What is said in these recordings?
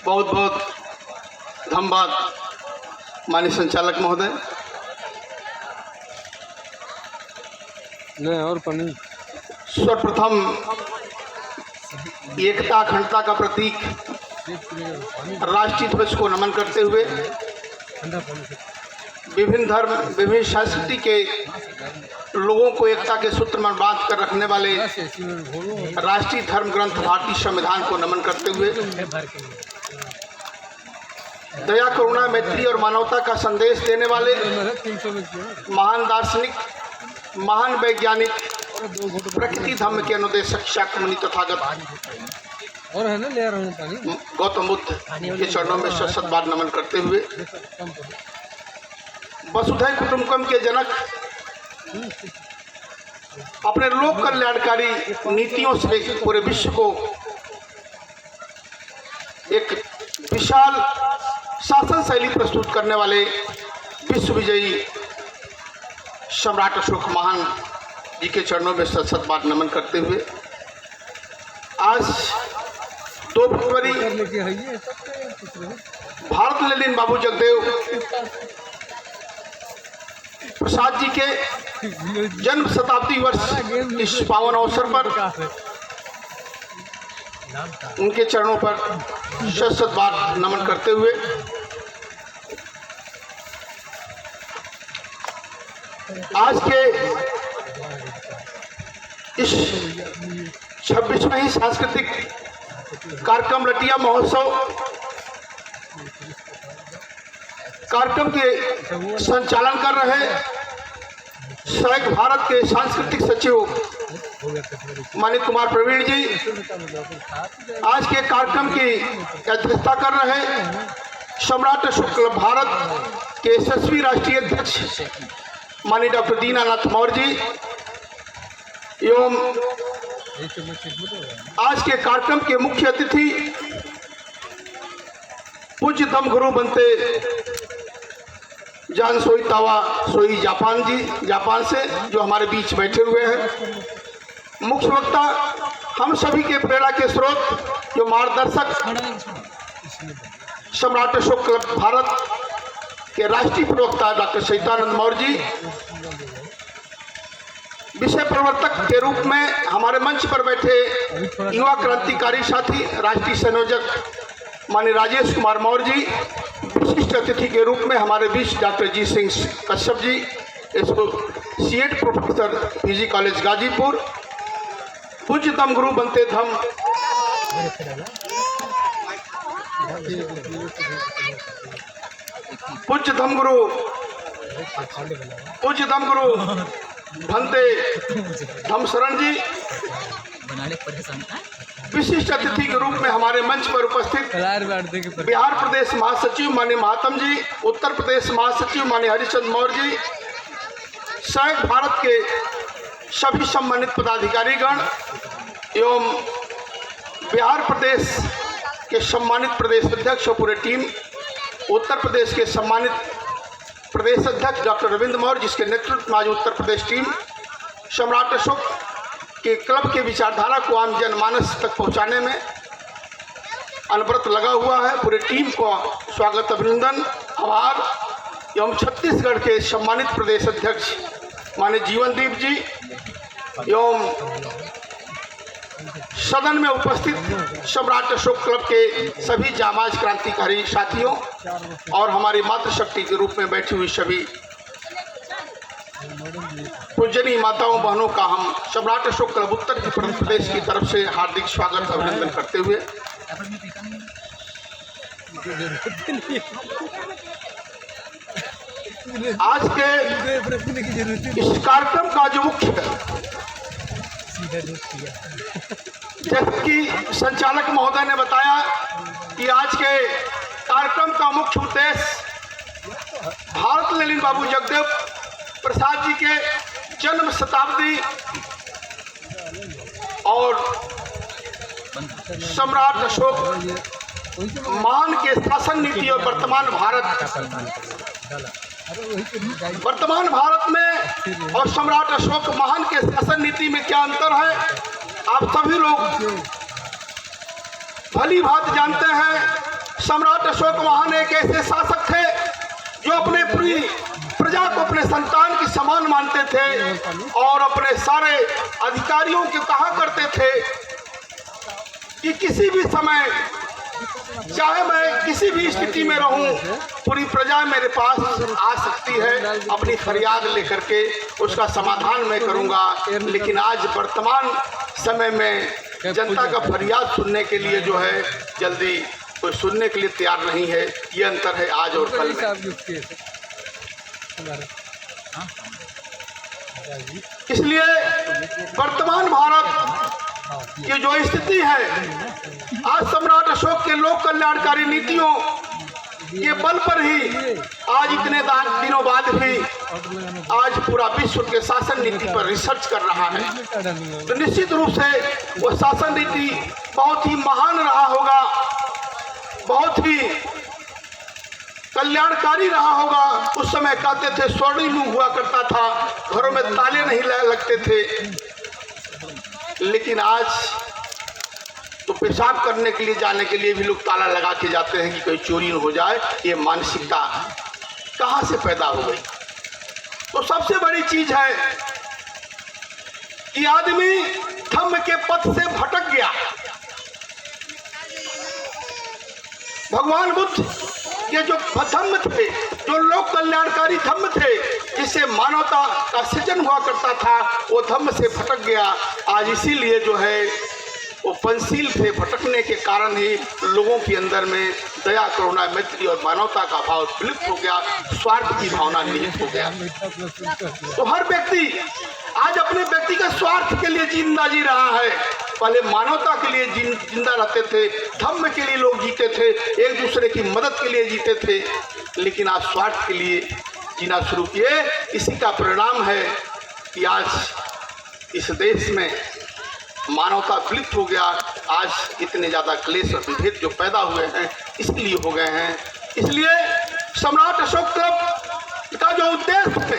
बहुत बहुत धन्यवाद माननीय संचालक महोदय। और पानी सर्वप्रथम एकता अखंडता का प्रतीक राष्ट्रीय ध्वज को नमन करते हुए विभिन्न धर्म विभिन्न संस्कृति के लोगों को एकता के सूत्र में बांध कर रखने वाले राष्ट्रीय धर्म ग्रंथ भारतीय संविधान को नमन करते हुए दया करुणा मैत्री और मानवता का संदेश देने वाले महान दार्शनिक महान वैज्ञानिक प्रकृति धर्म के अनुदेशक शाक्यमुनि तथागत और है ना ले रहा हूँ पानी गौतम बुद्ध के चरणों में शत बार नमन करते हुए वसुधैव कुटुंबकम के जनक अपने लोक कल्याणकारी नीतियों से पूरे विश्व को एक विशाल शासन शैली प्रस्तुत करने वाले विश्व विजयी सम्राट अशोक महान जी के चरणों में शत बार नमन करते हुए आज 2 फरवरी भारत लेनिन बाबू जगदेव प्रसाद जी के जन्म शताब्दी वर्ष इस पावन अवसर पर उनके चरणों पर शत बार नमन करते हुए आज के इस 26वें सांस्कृतिक कार्यक्रम लटिया महोत्सव कार्यक्रम के संचालन कर रहे संयुक्त भारत के सांस्कृतिक सचिव माननीय कुमार प्रवीण जी, आज के कार्यक्रम की अध्यक्षता कर रहे सम्राट अशोक क्लब भारत के यशस्वी राष्ट्रीय अध्यक्ष माननीय डॉक्टर दीनानाथ मौर्य जी एवं आज के कार्यक्रम के मुख्य अतिथि पूज्य धम्म गुरु बनते जान सोई तावा सोई जापान जी, जापान से जो हमारे बीच बैठे हुए हैं। मुख्य वक्ता हम सभी के प्रेरणा के स्रोत जो मार्गदर्शक सम्राट अशोक क्लब भारत के राष्ट्रीय प्रवक्ता डॉक्टर सहितानंद मौर्य जी, विषय प्रवर्तक के रूप में हमारे मंच पर बैठे युवा क्रांतिकारी साथी राष्ट्रीय संयोजक माननीय राजेश कुमार मौर्य जी, विशिष्ट अतिथि के रूप में हमारे बीच doctor G Singh Kashyap ji, associate professor PG college Ghazipur, पूज्य धम्म गुरु बनते धम्म पूज्य धम्म गुरु भंते धम्म शरण जी, विशिष्ट अतिथि के रूप में हमारे मंच पर उपस्थित बिहार प्रदेश महासचिव माननीय महात्म जी, उत्तर प्रदेश महासचिव माननीय हरिचंद्र मौर्य जी, संयुक्त भारत के सभी सम्मानित पदाधिकारीगण एवं बिहार प्रदेश के सम्मानित प्रदेश अध्यक्ष और पूरे टीम, उत्तर प्रदेश के सम्मानित प्रदेश अध्यक्ष डॉक्टर रविंद्र मौर्य जिसके नेतृत्व में आज उत्तर प्रदेश टीम सम्राट अशोक के क्लब के विचारधारा को आम जनमानस तक पहुंचाने में अनवरत लगा हुआ है। पूरी टीम को स्वागत अभिनंदन आभार एवं छत्तीसगढ़ के सम्मानित प्रदेश अध्यक्ष माननीय जीवनदीप जी एवं सदन में उपस्थित सम्राट अशोक क्लब के सभी जाबाज क्रांतिकारी साथियों और हमारी मातृशक्ति के रूप में बैठी हुई सभी पूजनीय माताओं बहनों का हम सम्राट अशोक क्लब उत्तर प्रदेश की तरफ से हार्दिक स्वागत अभिनंदन करते हुए आज के इस कार्यक्रम का जो मुख्य जबकि संचालक महोदय ने बताया कि आज के कार्यक्रम का मुख्य उद्देश्य भारत लेनिन बाबू जगदेव प्रसाद जी के जन्म शताब्दी और सम्राट अशोक मान के शासन नीति और वर्तमान भारत में और सम्राट अशोक महान के शासन नीति में क्या अंतर है आप सभी लोग भली भांति जानते हैं। सम्राट अशोक महान एक ऐसे शासक थे जो अपने पूरी प्रजा को अपने संतान की समान मानते थे और अपने सारे अधिकारियों को कहा करते थे कि किसी भी समय, चाहे मैं किसी भी स्थिति में रहूं, पूरी प्रजा मेरे पास आ सकती है अपनी फरियाद लेकर के, उसका समाधान मैं करूंगा। लेकिन आज वर्तमान समय में जनता का फरियाद सुनने के लिए जो है जल्दी कोई सुनने के लिए तैयार नहीं है। ये अंतर है आज और कल में। इसलिए वर्तमान भारत की जो स्थिति है, आज सम्राट अशोक के लोक कल्याणकारी नीतियों के बल पर ही आज इतने दिनों बाद भी आज पूरा विश्व के शासन नीति पर रिसर्च कर रहा है। तो निश्चित रूप से वो शासन नीति बहुत ही महान रहा होगा, बहुत ही कल्याणकारी रहा होगा। उस समय कहते थे स्वर्णिम युग हुआ करता था, घरों में ताले नहीं लगते थे। लेकिन आज तो पेशाब करने के लिए जाने के लिए भी लोग ताला लगा के जाते हैं कि कोई चोरी न हो जाए। ये मानसिकता कहाँ से पैदा हो गई? तो सबसे बड़ी चीज है कि आदमी धम्म के पथ से भटक गया। भगवान बुद्ध के जो धम्म थे, जो लोक कल्याणकारी धम्म थे, जिससे मानवता का सृजन हुआ करता था, वो धम्म से भटक गया। आज इसीलिए जो है वो पंचशील थे। भटकने के कारण ही लोगों के अंदर में दया, करुणा, मैत्री और मानवता का भाव विलुप्त हो गया, स्वार्थ की भावना निहित हो गया। तो हर व्यक्ति आज अपने व्यक्तिगत स्वार्थ के लिए जिंदा जी रहा है। पहले मानवता के लिए जिंदा रहते थे, धम्म के लिए लोग जीते थे, एक दूसरे की मदद के लिए जीते थे। लेकिन आज स्वार्थ के लिए जीना शुरू किए। इसी का परिणाम है कि आज इस देश में मानवता विलुप्त हो गया। आज इतने ज़्यादा क्लेश और विभेद जो पैदा हुए हैं इसलिए हो गए हैं। इसलिए सम्राट अशोक का जो उद्देश्य थे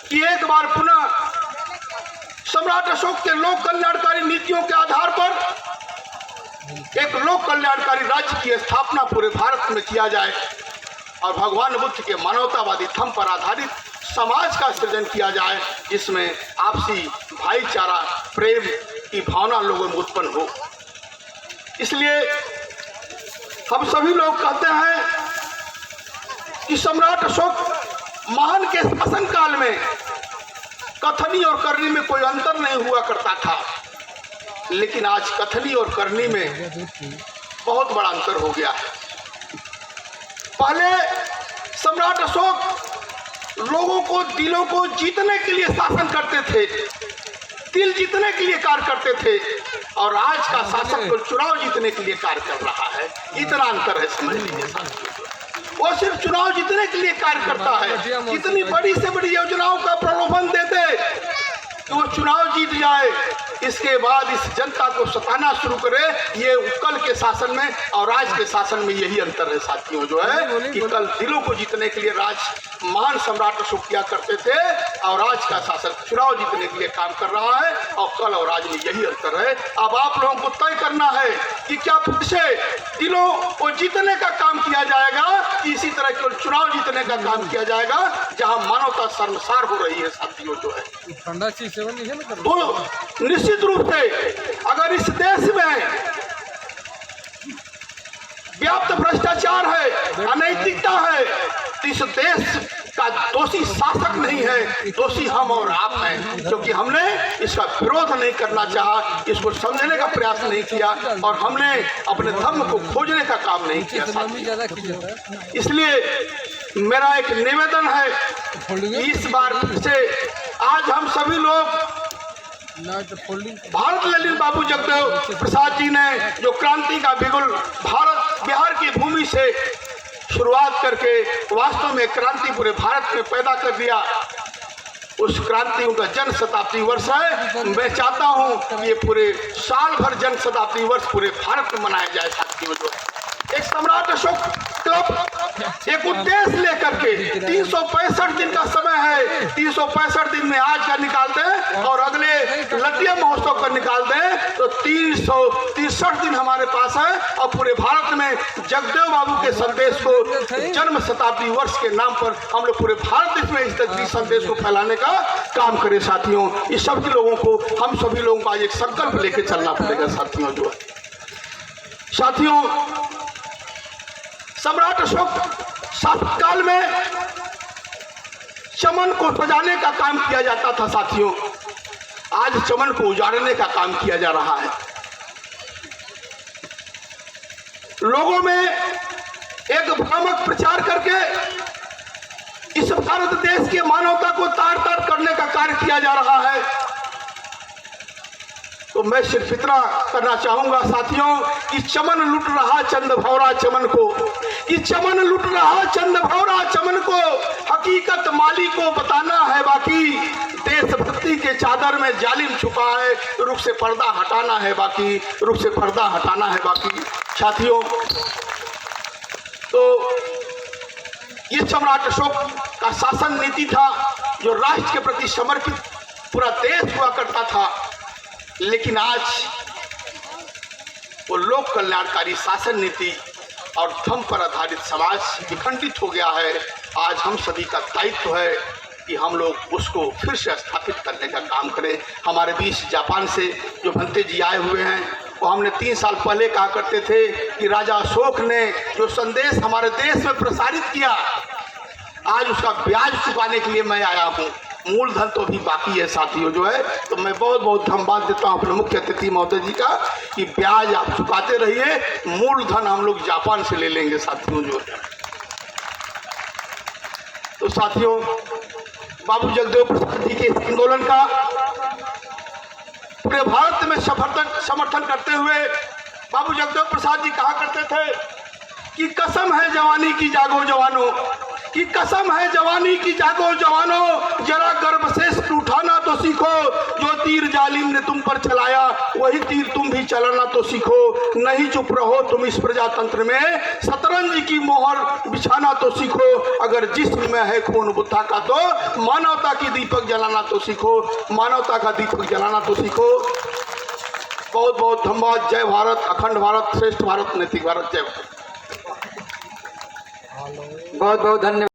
कि एक बार पुनः सम्राट अशोक के लोक कल्याणकारी नीतियों के आधार पर एक लोक कल्याणकारी राज्य की स्थापना पूरे भारत में किया जाए और भगवान बुद्ध के मानवतावादी धम्म पर आधारित समाज का सृजन किया जाए, जिसमें आपसी भाईचारा, प्रेम की भावना लोगों में उत्पन्न हो। इसलिए हम सभी लोग कहते हैं कि सम्राट अशोक महान के शासन काल में कथनी और करनी में कोई अंतर नहीं हुआ करता था। लेकिन आज कथनी और करनी में बहुत बड़ा अंतर हो गया है। पहले सम्राट अशोक लोगों को, दिलों को जीतने के लिए शासन करते थे, दिल जीतने के लिए कार्य करते थे, और आज का शासक को चुनाव जीतने के लिए कार्य कर रहा है। इतना अंतर है, समझ लीजिए साथियों। वो सिर्फ चुनाव जीतने के लिए कार्य करता है। इतनी बड़ी से बड़ी योजनाओं का प्रलोभन दे दे कि वो चुनाव जीत जाए, इसके बाद इस जनता को सताना शुरू करे। ये कल के शासन में और आज के शासन में यही अंतर है साथियों, जो है कि कल दिलों को जीतने के लिए राज महान सम्राट अशोक किया करते थे और आज का शासक चुनाव जीतने के लिए काम कर रहा है। और कल और आज में यही अंतर है। अब आप लोगों को तय करना है कि क्या फिर से दिलों को जीतने का काम किया जाएगा कि इसी तरह केवल चुनाव जीतने का काम किया जाएगा, जहां मानवता शर्मसार हो रही है साथियों, जो है। तो निश्चित रूप से अगर इस देश में व्याप्त भ्रष्टाचार है, अनैतिकता है, तो इस देश का दोषी शासक नहीं है, दोषी हम और आप हैं, क्योंकि हमने इसका विरोध नहीं करना चाहा, इसको समझने का प्रयास नहीं किया और हमने अपने धर्म को खोजने का काम नहीं किया। इसलिए मेरा एक निवेदन है कि इस बार से आज हम सभी लोग भारत ललित बाबू जगदेव प्रसाद जी ने जो क्रांति का बिगुल बिहार की भूमि से शुरुआत करके वास्तव में क्रांति पूरे भारत में पैदा कर दिया, उस क्रांति उनका जन शताब्दी वर्ष है। मैं चाहता हूं कि ये पूरे साल भर जन शताब्दी वर्ष पूरे भारत में मनाया जाए साथियों। एक सम्राट अशोक क्लब एक उद्देश्य लेकर के 365 दिन का समय है, 365 दिन में आज का निकालते हैं और अगले लटिया महोत्सव का निकालते हैं तो 363 दिन हमारे पास है। और पूरे भारत में जगदेव बाबू के संदेश को जन्म शताब्दी वर्ष के नाम पर हम लोग पूरे भारत देश में इस संदेश को फैलाने का काम करें साथियों। इस सभी लोगों को, हम सभी लोगों को आज एक संकल्प लेके चलना पड़ेगा साथियों। जो है साथियों, सम्राट अशोक शासनकाल में चमन को सजाने का काम किया जाता था साथियों, आज चमन को उजाड़ने का काम किया जा रहा है। लोगों में एक भ्रामक प्रचार करके इस भारत देश के मानवता को तार तार करने का कार्य किया जा रहा है। तो मैं सिर्फ इतना करना चाहूंगा साथियों कि चमन लुट रहा चंद भौरा चमन को, कि चमन लुट रहा चंद भौरा चमन को, हकीकत माली को बताना है बाकी, देशभक्ति के चादर में जालिम छुपा है, रुख से पर्दा हटाना है बाकी, रुख से पर्दा हटाना है बाकी। साथियों, तो ये सम्राट अशोक का शासन नीति था जो राष्ट्र के प्रति समर्पित पूरा देश हुआ करता था। लेकिन आज वो लोक कल्याणकारी शासन नीति और धर्म पर आधारित समाज विखंडित हो गया है। आज हम सभी का दायित्व है कि हम लोग उसको फिर से स्थापित करने का काम करें। हमारे बीच जापान से जो भंते जी आए हुए हैं, वो हमने 3 साल पहले कहा करते थे कि राजा अशोक ने जो संदेश हमारे देश में प्रसारित किया, आज उसका ब्याज चुकाने के लिए मैं आया हूँ। मूलधन तो अभी बाकी है साथियों। जो है तो मैं बहुत बहुत धन्यवाद देता हूँ अपने मुख्य अतिथि महोदय जी का कि ब्याज आप चुकाते रहिए, मूलधन हम लोग जापान से ले लेंगे साथियों। जो है तो साथियों, बाबू जगदेव प्रसाद जी के इस आंदोलन का पूरे भारत में समर्थन करते हुए बाबू जगदेव प्रसाद जी कहा करते थे कि कसम है जवानी की जागो जवानों, कि कसम है जवानी की जागो जवानों, जरा गर्भ से उठाना तो सीखो, जो तीर जालिम ने तुम पर चलाया वही तीर तुम भी चलाना तो सीखो, नहीं चुप रहो तुम इस प्रजातंत्र में, शतरंज की मोहर बिछाना तो सीखो, अगर जिस्म में है खून बुद्धा का तो मानवता की दीपक जलाना तो सीखो, मानवता का दीपक जलाना तो सीखो। बहुत बहुत धन्यवाद। जय भारत, अखंड भारत, श्रेष्ठ भारत, नैतिक भारत। जय भारत। बहुत बहुत धन्यवाद।